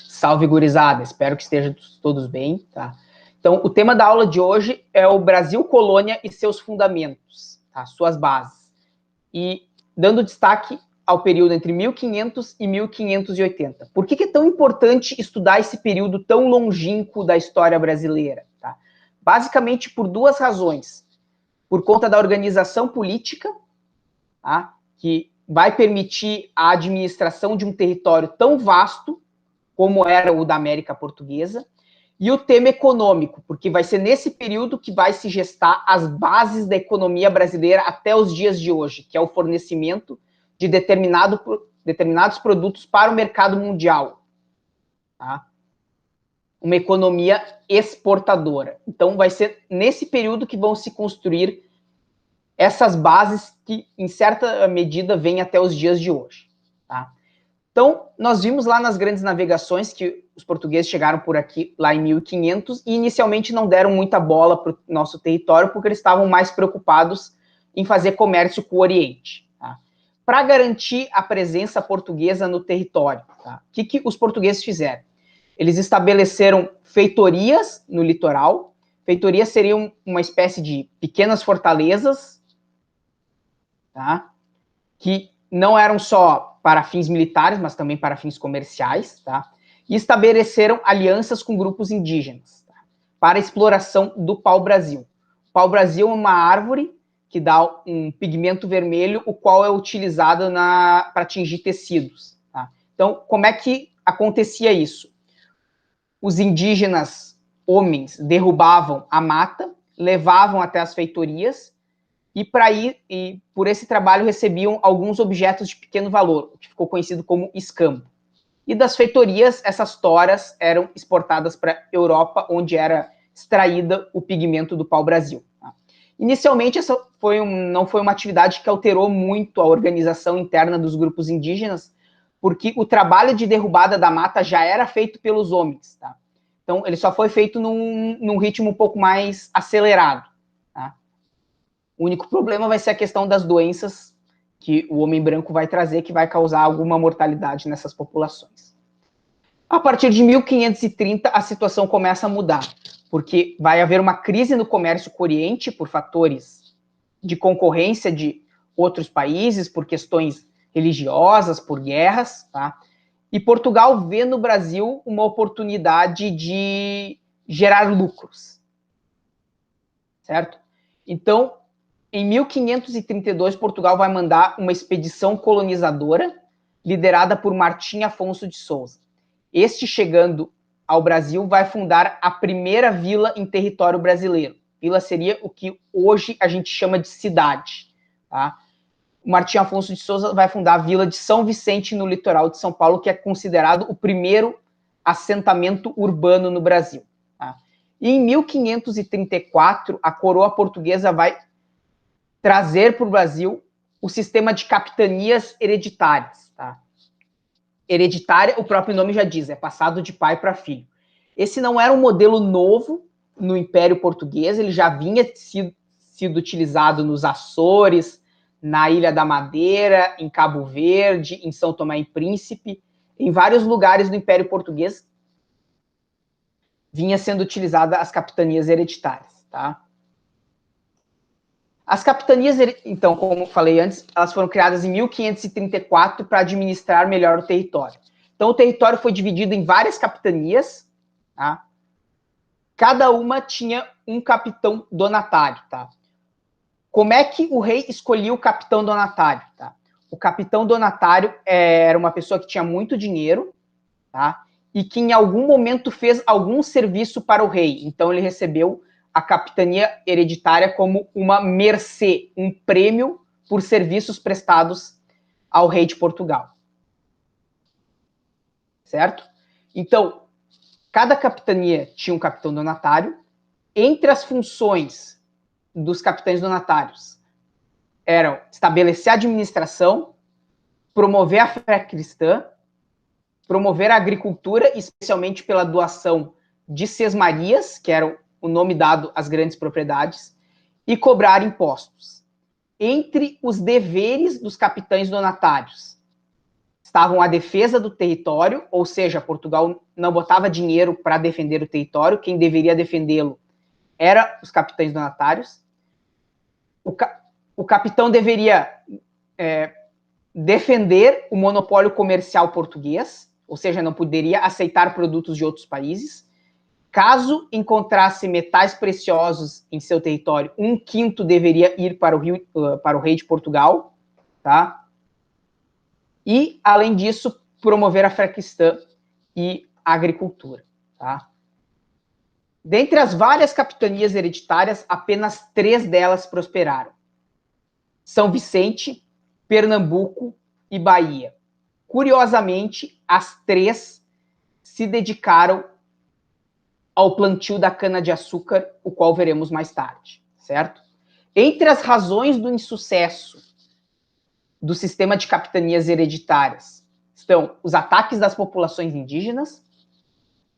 Salve, gurizada, espero que estejam todos bem, tá? Então, o tema da aula de hoje é o Brasil Colônia e seus fundamentos, tá? Suas bases. E dando destaque ao período entre 1500 e 1580. Por que é tão importante estudar esse período tão longínquo da história brasileira? Tá? Basicamente por duas razões. Por conta da organização política, tá? Que vai permitir a administração de um território tão vasto como era o da América Portuguesa, e o tema econômico, porque vai ser nesse período que vai se gestar as bases da economia brasileira até os dias de hoje, que é o fornecimento de determinados produtos para o mercado mundial. Tá? Uma economia exportadora. Então, vai ser nesse período que vão se construir essas bases que, em certa medida, vêm até os dias de hoje. Tá? Então, nós vimos lá nas grandes navegações que os portugueses chegaram por aqui lá em 1500 e inicialmente não deram muita bola para o nosso território porque eles estavam mais preocupados em fazer comércio com o Oriente. Tá? Para garantir a presença portuguesa no território, tá? O que os portugueses fizeram? Eles estabeleceram feitorias no litoral. Feitorias seriam uma espécie de pequenas fortalezas, tá? Que não eram só para fins militares, mas também para fins comerciais, tá? E estabeleceram alianças com grupos indígenas, tá? Para a exploração do pau-brasil. O pau-brasil é uma árvore que dá um pigmento vermelho, o qual é utilizado para tingir tecidos. Tá? Então, como é que acontecia isso? Os indígenas, homens, derrubavam a mata, levavam até as feitorias, e por esse trabalho recebiam alguns objetos de pequeno valor, o que ficou conhecido como escambo. E das feitorias, essas toras eram exportadas para a Europa, onde era extraída o pigmento do pau-brasil. Tá? Inicialmente, essa não foi uma atividade que alterou muito a organização interna dos grupos indígenas, porque o trabalho de derrubada da mata já era feito pelos homens. Tá? Então, ele só foi feito num ritmo um pouco mais acelerado. Tá? O único problema vai ser a questão das doenças que o homem branco vai trazer, que vai causar alguma mortalidade nessas populações. A partir de 1530, a situação começa a mudar, porque vai haver uma crise no comércio com o Oriente por fatores de concorrência de outros países, por questões religiosas, por guerras, tá? E Portugal vê no Brasil uma oportunidade de gerar lucros, certo? Então, em 1532, Portugal vai mandar uma expedição colonizadora liderada por Martim Afonso de Souza. Este, chegando ao Brasil, vai fundar a primeira vila em território brasileiro. Vila seria o que hoje a gente chama de cidade. Tá? O Martim Afonso de Souza vai fundar a vila de São Vicente, no litoral de São Paulo, que é considerado o primeiro assentamento urbano no Brasil. Tá? E em 1534, a coroa portuguesa vai trazer para o Brasil o sistema de capitanias hereditárias. Tá? Hereditária, o próprio nome já diz, é passado de pai para filho. Esse não era um modelo novo no Império Português, ele já vinha sido utilizado nos Açores, na Ilha da Madeira, em Cabo Verde, em São Tomé e Príncipe, em vários lugares do Império Português vinha sendo utilizada as capitanias hereditárias. Tá? As capitanias, então, como falei antes, elas foram criadas em 1534 para administrar melhor o território. Então, o território foi dividido em várias capitanias, tá? Cada uma tinha um capitão donatário, tá? Como é que o rei escolhia o capitão donatário? Tá? O capitão donatário era uma pessoa que tinha muito dinheiro, tá? E que em algum momento fez algum serviço para o rei. Então, ele recebeu a capitania hereditária como uma mercê, um prêmio por serviços prestados ao rei de Portugal. Certo? Então, cada capitania tinha um capitão donatário. Entre as funções dos capitães donatários eram estabelecer a administração, promover a fé cristã, promover a agricultura, especialmente pela doação de sesmarias, que eram o nome dado às grandes propriedades, e cobrar impostos. Entre os deveres dos capitães donatários estavam a defesa do território, ou seja, Portugal não botava dinheiro para defender o território, quem deveria defendê-lo era os capitães donatários. O capitão deveria defender o monopólio comercial português, ou seja, não poderia aceitar produtos de outros países. Caso encontrasse metais preciosos em seu território, 1/5 deveria ir para o rei de Portugal, tá? E, além disso, promover a fé cristã e a agricultura, tá? Dentre as várias capitanias hereditárias, apenas 3 delas prosperaram: São Vicente, Pernambuco e Bahia. Curiosamente, as 3 se dedicaram ao plantio da cana-de-açúcar, o qual veremos mais tarde, certo? Entre as razões do insucesso do sistema de capitanias hereditárias estão os ataques das populações indígenas,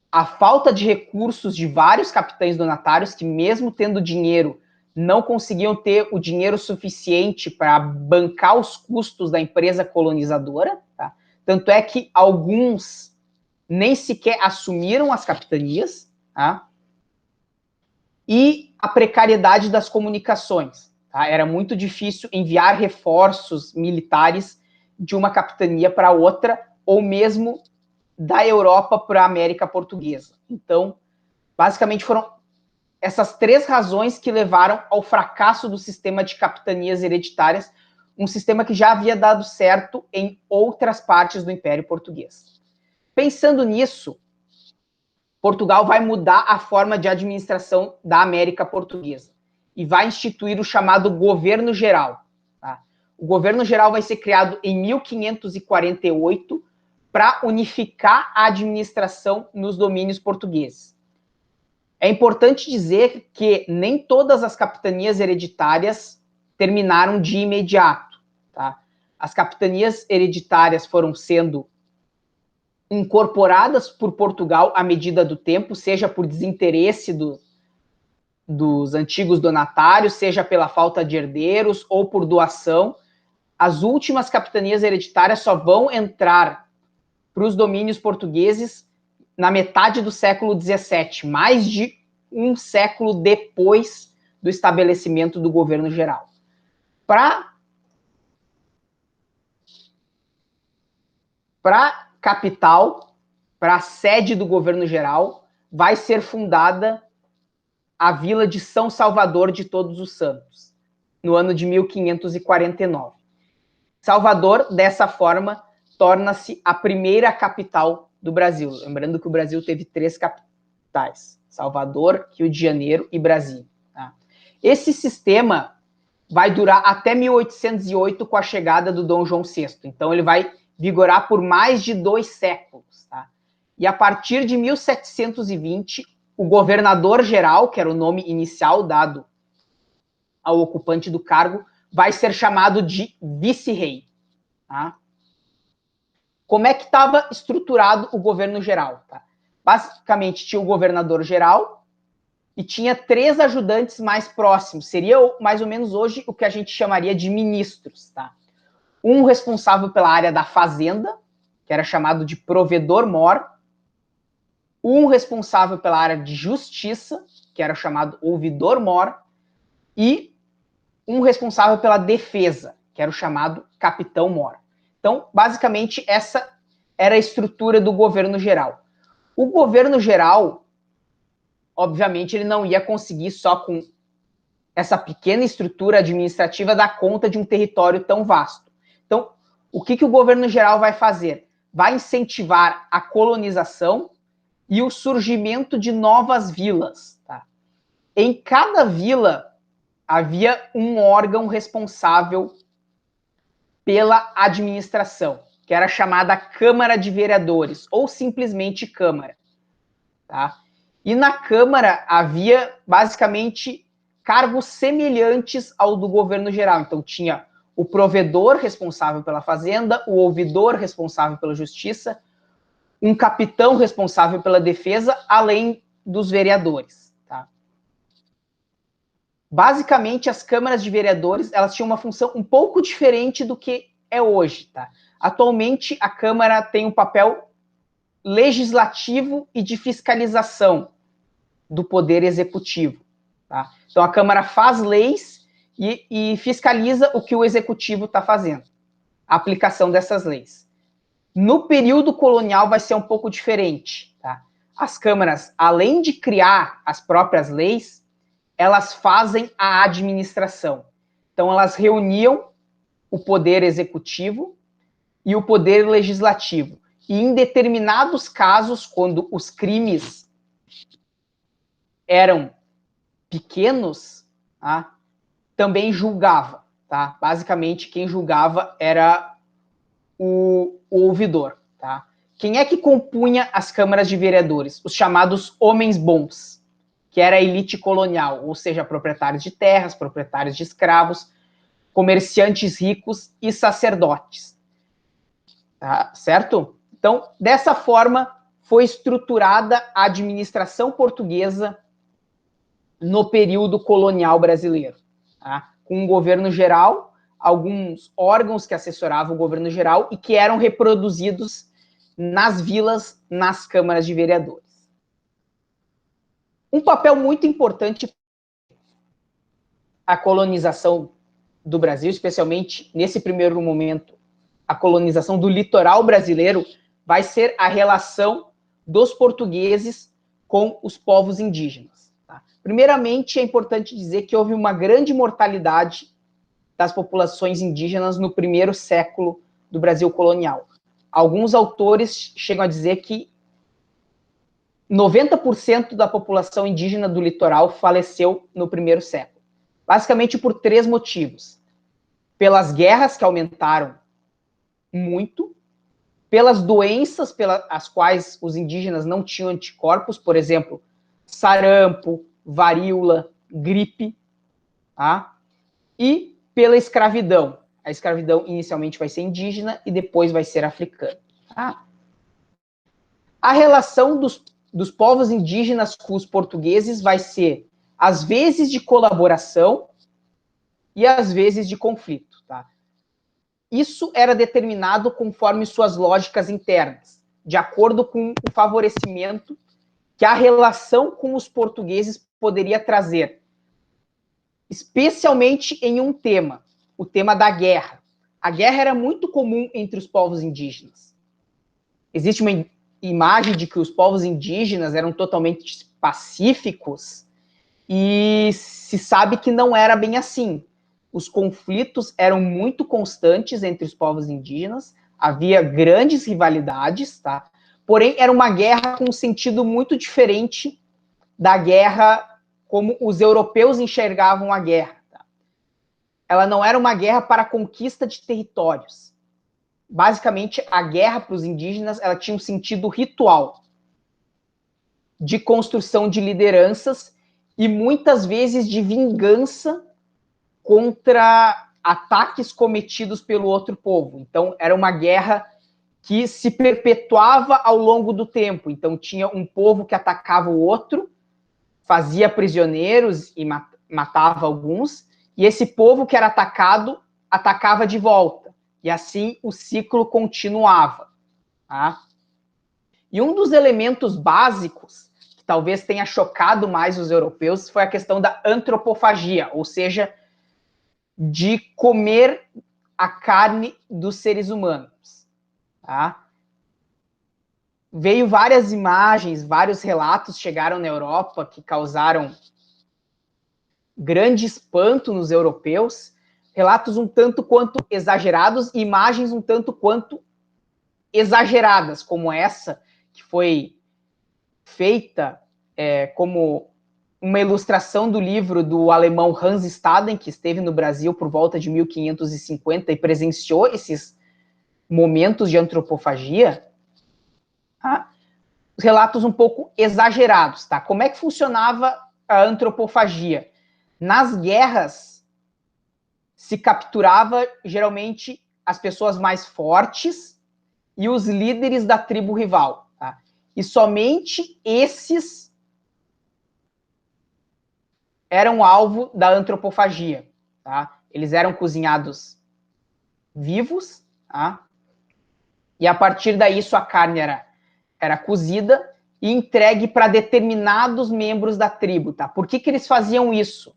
a falta de recursos de vários capitães donatários que, mesmo tendo dinheiro, não conseguiam ter o dinheiro suficiente para bancar os custos da empresa colonizadora, tá? Tanto é que alguns nem sequer assumiram as capitanias, tá? E a precariedade das comunicações, tá? Era muito difícil enviar reforços militares de uma capitania para outra, ou mesmo da Europa para a América Portuguesa. Então, basicamente foram essas 3 razões que levaram ao fracasso do sistema de capitanias hereditárias, um sistema que já havia dado certo em outras partes do Império Português. Pensando nisso, Portugal vai mudar a forma de administração da América Portuguesa e vai instituir o chamado Governo Geral. Tá? O Governo Geral vai ser criado em 1548 para unificar a administração nos domínios portugueses. É importante dizer que nem todas as capitanias hereditárias terminaram de imediato. Tá? As capitanias hereditárias foram sendo incorporadas por Portugal à medida do tempo, seja por desinteresse dos antigos donatários, seja pela falta de herdeiros ou por doação. As últimas capitanias hereditárias só vão entrar para os domínios portugueses na metade do século XVII, mais de um século depois do estabelecimento do governo geral. Para a capital, para a sede do governo geral, vai ser fundada a vila de São Salvador de Todos os Santos, no ano de 1549. Salvador, dessa forma, torna-se a primeira capital do Brasil. Lembrando que o Brasil teve 3 capitais: Salvador, Rio de Janeiro e Brasília. Tá? Esse sistema vai durar até 1808, com a chegada do Dom João VI. Então, ele vai vigorar por mais de 2 séculos. Tá? E a partir de 1720, o governador-geral, que era o nome inicial dado ao ocupante do cargo, vai ser chamado de vice-rei. Tá? Como é que estava estruturado o governo geral? Tá? Basicamente, tinha o governador-geral e tinha 3 ajudantes mais próximos. Seria mais ou menos hoje o que a gente chamaria de ministros. Tá? Um responsável pela área da fazenda, que era chamado de provedor-mor. Um responsável pela área de justiça, que era chamado ouvidor-mor. E um responsável pela defesa, que era o chamado capitão-mor. Então, basicamente, essa era a estrutura do governo geral. O governo geral, obviamente, ele não ia conseguir só com essa pequena estrutura administrativa dar conta de um território tão vasto. Então, o que o governo geral vai fazer? Vai incentivar a colonização e o surgimento de novas vilas. Tá? Em cada vila havia um órgão responsável pela administração, que era chamada Câmara de Vereadores, ou simplesmente Câmara. Tá? E na Câmara havia, basicamente, cargos semelhantes ao do governo geral. Então, tinha o provedor responsável pela fazenda, o ouvidor responsável pela justiça, um capitão responsável pela defesa, além dos vereadores. Tá? Basicamente, as câmaras de vereadores, elas tinham uma função um pouco diferente do que é hoje. Tá? Atualmente, a Câmara tem um papel legislativo e de fiscalização do Poder Executivo. Tá? Então, a Câmara faz leis e fiscaliza o que o Executivo está fazendo, a aplicação dessas leis. No período colonial vai ser um pouco diferente. Tá? As câmaras, além de criar as próprias leis, elas fazem a administração. Então, elas reuniam o poder executivo e o poder legislativo. E em determinados casos, quando os crimes eram pequenos, tá, também julgava. Tá? Basicamente, quem julgava era o ouvidor. Tá? Quem é que compunha as câmaras de vereadores? Os chamados homens bons, que era a elite colonial, ou seja, proprietários de terras, proprietários de escravos, comerciantes ricos e sacerdotes. Tá, certo? Então, dessa forma, foi estruturada a administração portuguesa no período colonial brasileiro. Tá? Com um governo geral, alguns órgãos que assessoravam o governo geral e que eram reproduzidos nas vilas, nas câmaras de vereadores. Um papel muito importante a colonização do Brasil, especialmente nesse primeiro momento, a colonização do litoral brasileiro, vai ser a relação dos portugueses com os povos indígenas. Tá? Primeiramente, é importante dizer que houve uma grande mortalidade das populações indígenas no primeiro século do Brasil colonial. Alguns autores chegam a dizer que 90% da população indígena do litoral faleceu no primeiro século. Basicamente por 3 motivos. Pelas guerras, que aumentaram muito, pelas doenças pelas quais os indígenas não tinham anticorpos, por exemplo, sarampo, varíola, gripe, tá? E pela escravidão. A escravidão inicialmente vai ser indígena e depois vai ser africana. Tá? A relação dos povos indígenas com os portugueses vai ser, às vezes, de colaboração e às vezes de conflito. Tá? Isso era determinado conforme suas lógicas internas, de acordo com o favorecimento que a relação com os portugueses poderia trazer, especialmente em um tema, o tema da guerra. A guerra era muito comum entre os povos indígenas. Existe uma imagem de que os povos indígenas eram totalmente pacíficos e se sabe que não era bem assim. Os conflitos eram muito constantes entre os povos indígenas, havia grandes rivalidades, tá? Porém, era uma guerra com um sentido muito diferente da guerra como os europeus enxergavam a guerra. Tá? Ela não era uma guerra para a conquista de territórios. Basicamente, a guerra para os indígenas ela tinha um sentido ritual, de construção de lideranças e muitas vezes de vingança contra ataques cometidos pelo outro povo. Então, era uma guerra que se perpetuava ao longo do tempo. Então, tinha um povo que atacava o outro, fazia prisioneiros e matava alguns, e esse povo que era atacado, atacava de volta. E assim o ciclo continuava. Tá? E um dos elementos básicos, que talvez tenha chocado mais os europeus, foi a questão da antropofagia, ou seja, de comer a carne dos seres humanos. Tá? Veio várias imagens, vários relatos chegaram na Europa que causaram grande espanto nos europeus, relatos um tanto quanto exagerados e imagens um tanto quanto exageradas, como essa, que foi feita como uma ilustração do livro do alemão Hans Staden, que esteve no Brasil por volta de 1550 e presenciou esses momentos de antropofagia. Tá? Relatos um pouco exagerados. Tá? Como é que funcionava a antropofagia? Nas guerras, se capturava, geralmente, as pessoas mais fortes e os líderes da tribo rival. Tá? E somente esses eram alvo da antropofagia. Tá? Eles eram cozinhados vivos, tá? E a partir daí, sua carne era cozida e entregue para determinados membros da tribo, tá? Por que eles faziam isso?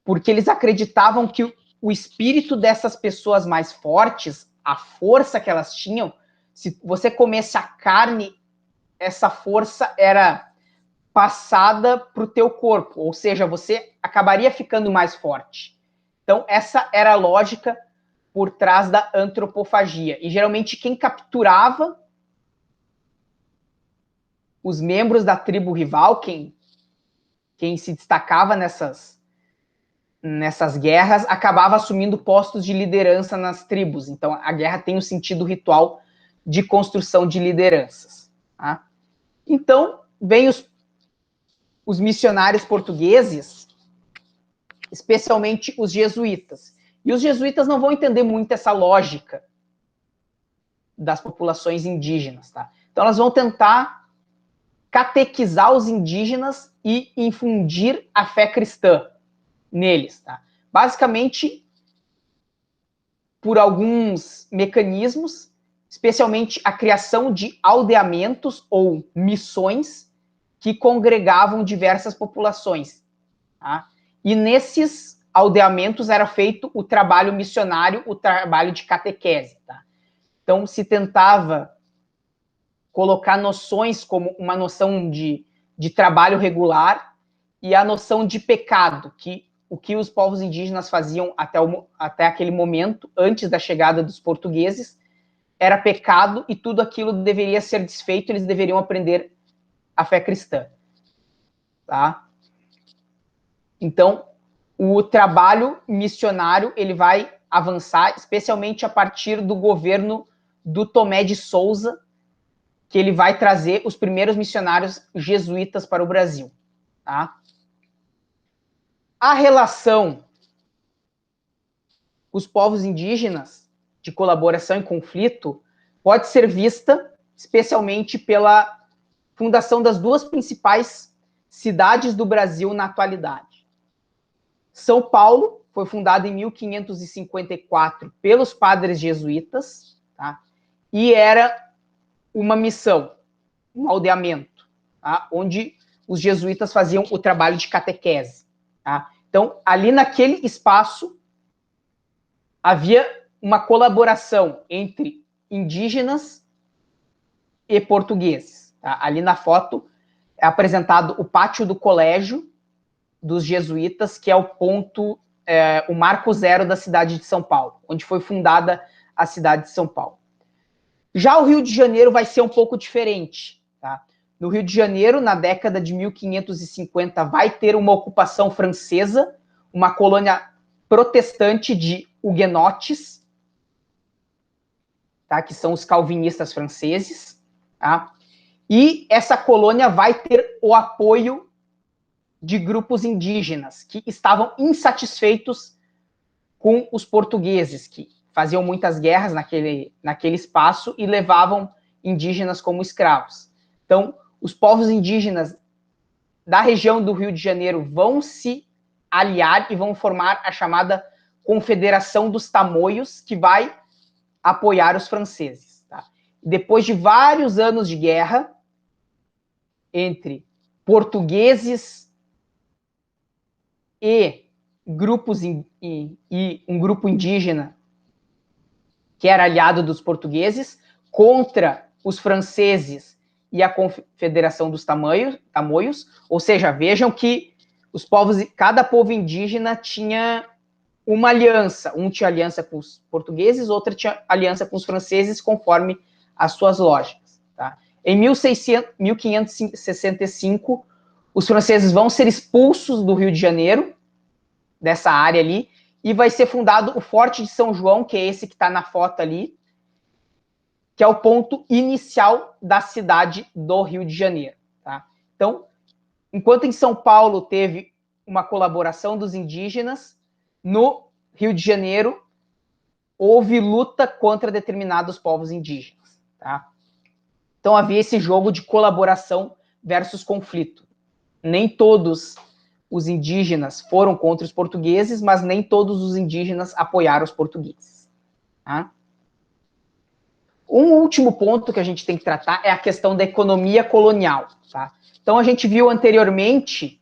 Porque eles acreditavam que o espírito dessas pessoas mais fortes, a força que elas tinham, se você comesse a carne, essa força era passada para o teu corpo, ou seja, você acabaria ficando mais forte. Então, essa era a lógica por trás da antropofagia. E geralmente quem capturava os membros da tribo rival, quem se destacava nessas guerras, acabava assumindo postos de liderança nas tribos. Então, a guerra tem um sentido ritual de construção de lideranças. Tá? Então, vem os missionários portugueses, especialmente os jesuítas. E os jesuítas não vão entender muito essa lógica das populações indígenas. Tá? Então, elas vão tentar catequizar os indígenas e infundir a fé cristã neles. Tá? Basicamente, por alguns mecanismos, especialmente a criação de aldeamentos ou missões que congregavam diversas populações. Tá? E nesses aldeamentos era feito o trabalho missionário, o trabalho de catequese. Tá? Então, se tentava colocar noções como uma noção de trabalho regular e a noção de pecado, que o que os povos indígenas faziam até aquele momento, antes da chegada dos portugueses, era pecado e tudo aquilo deveria ser desfeito, eles deveriam aprender a fé cristã. Tá? Então, o trabalho missionário ele vai avançar, especialmente a partir do governo do Tomé de Souza, que ele vai trazer os primeiros missionários jesuítas para o Brasil. Tá? A relação com os povos indígenas de colaboração e conflito pode ser vista especialmente pela fundação das duas principais cidades do Brasil na atualidade. São Paulo foi fundada em 1554 pelos padres jesuítas, tá? E era uma missão, um aldeamento, tá? Onde os jesuítas faziam o trabalho de catequese. Tá? Então, ali naquele espaço, havia uma colaboração entre indígenas e portugueses. Tá? Ali na foto é apresentado o pátio do colégio dos jesuítas, que é o ponto, o marco zero da cidade de São Paulo, onde foi fundada a cidade de São Paulo. Já o Rio de Janeiro vai ser um pouco diferente. Tá? No Rio de Janeiro, na década de 1550, vai ter uma ocupação francesa, uma colônia protestante de huguenotes, tá? Que são os calvinistas franceses. Tá? E essa colônia vai ter o apoio de grupos indígenas que estavam insatisfeitos com os portugueses, que faziam muitas guerras naquele espaço e levavam indígenas como escravos. Então, os povos indígenas da região do Rio de Janeiro vão se aliar e vão formar a chamada Confederação dos Tamoios, que vai apoiar os franceses. Tá? Depois de vários anos de guerra entre portugueses e grupos e um grupo indígena que era aliado dos portugueses contra os franceses e a Confederação dos Tamoios, ou seja, vejam que cada povo indígena tinha uma aliança, um tinha aliança com os portugueses, outro tinha aliança com os franceses, conforme as suas lógicas. Tá? Em 1565, os franceses vão ser expulsos do Rio de Janeiro, dessa área ali, e vai ser fundado o Forte de São João, que é esse que está na foto ali, que é o ponto inicial da cidade do Rio de Janeiro. Tá? Então, enquanto em São Paulo teve uma colaboração dos indígenas, no Rio de Janeiro houve luta contra determinados povos indígenas. Tá? Então, havia esse jogo de colaboração versus conflito. Nem todos os indígenas foram contra os portugueses, mas nem todos os indígenas apoiaram os portugueses. Tá? Um último ponto que a gente tem que tratar é a questão da economia colonial, tá? Então, a gente viu anteriormente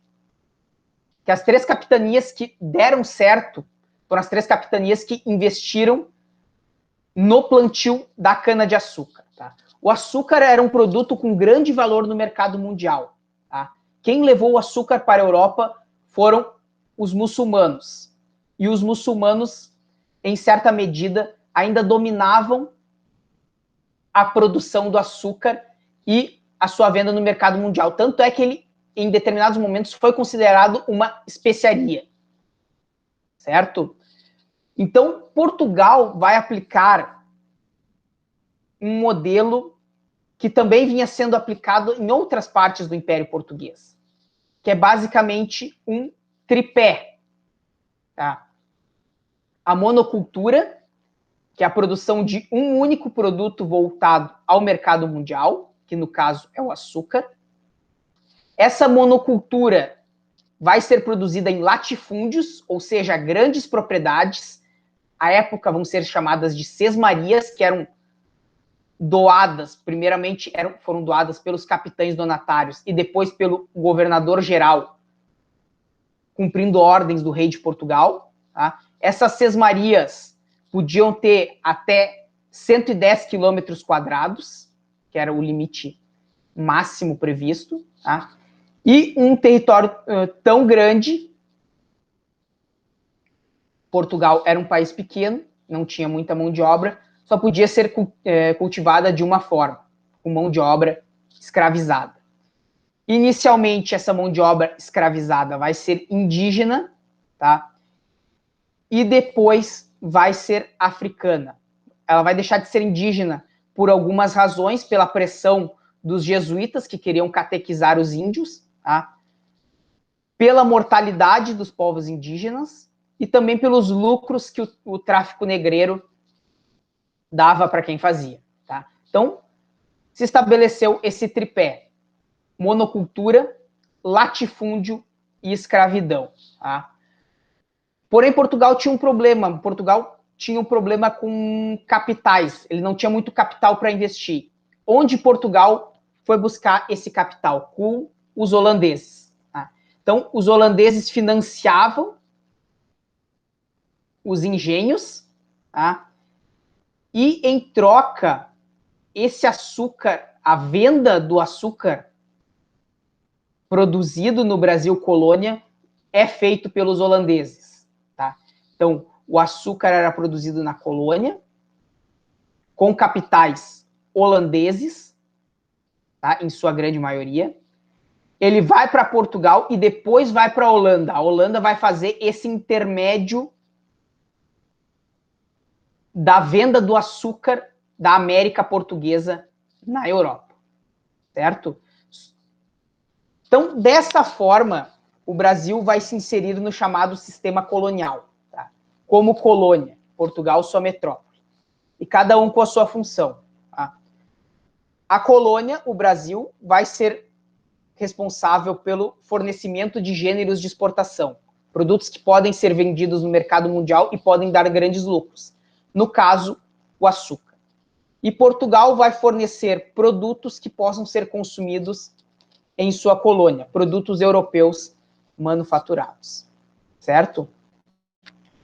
que as 3 capitanias que deram certo foram as 3 capitanias que investiram no plantio da cana-de-açúcar, tá? O açúcar era um produto com grande valor no mercado mundial, tá? Quem levou o açúcar para a Europa foram os muçulmanos. E os muçulmanos, em certa medida, ainda dominavam a produção do açúcar e a sua venda no mercado mundial. Tanto é que ele, em determinados momentos, foi considerado uma especiaria. Certo? Então, Portugal vai aplicar um modelo que também vinha sendo aplicado em outras partes do Império Português, que é basicamente um tripé. Tá? A monocultura, que é a produção de um único produto voltado ao mercado mundial, que no caso é o açúcar. Essa monocultura vai ser produzida em latifúndios, ou seja, grandes propriedades. À época vão ser chamadas de sesmarias, que eram doadas, primeiramente foram doadas pelos capitães donatários e depois pelo governador-geral, cumprindo ordens do rei de Portugal. Tá? Essas sesmarias podiam ter até 110 quilômetros quadrados, que era o limite máximo previsto, tá? E um território tão grande. Portugal era um país pequeno, não tinha muita mão de obra, só podia ser cultivada de uma forma, com mão de obra escravizada. Inicialmente, essa mão de obra escravizada vai ser indígena, tá? E depois vai ser africana. Ela vai deixar de ser indígena por algumas razões, pela pressão dos jesuítas que queriam catequizar os índios, tá? Pela mortalidade dos povos indígenas e também pelos lucros que o tráfico negreiro dava para quem fazia. Tá? Então, se estabeleceu esse tripé: monocultura, latifúndio e escravidão. Tá? Porém, Portugal tinha um problema. Portugal tinha um problema com capitais. Ele não tinha muito capital para investir. Onde Portugal foi buscar esse capital? Com os holandeses. Tá? Então, os holandeses financiavam os engenhos, tá? E em troca, esse açúcar, a venda do açúcar produzido no Brasil colônia é feito pelos holandeses, tá? Então, o açúcar era produzido na colônia, com capitais holandeses, tá? Em sua grande maioria. Ele vai para Portugal e depois vai para a Holanda. A Holanda vai fazer esse intermédio da venda do açúcar da América Portuguesa na Europa, certo? Então, dessa forma, o Brasil vai se inserir no chamado sistema colonial, tá? Como colônia, Portugal sua metrópole, e cada um com a sua função. Tá? A colônia, o Brasil, vai ser responsável pelo fornecimento de gêneros de exportação, produtos que podem ser vendidos no mercado mundial e podem dar grandes lucros. No caso, o açúcar. E Portugal vai fornecer produtos que possam ser consumidos em sua colônia, produtos europeus manufaturados, certo?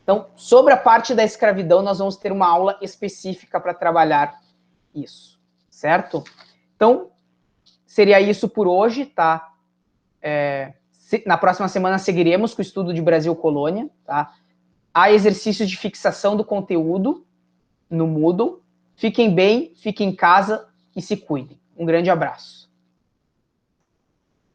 Então, sobre a parte da escravidão, nós vamos ter uma aula específica para trabalhar isso, certo? Então, seria isso por hoje, tá? Na próxima semana seguiremos com o estudo de Brasil Colônia, tá? Há exercícios de fixação do conteúdo no Moodle. Fiquem bem, fiquem em casa e se cuidem. Um grande abraço.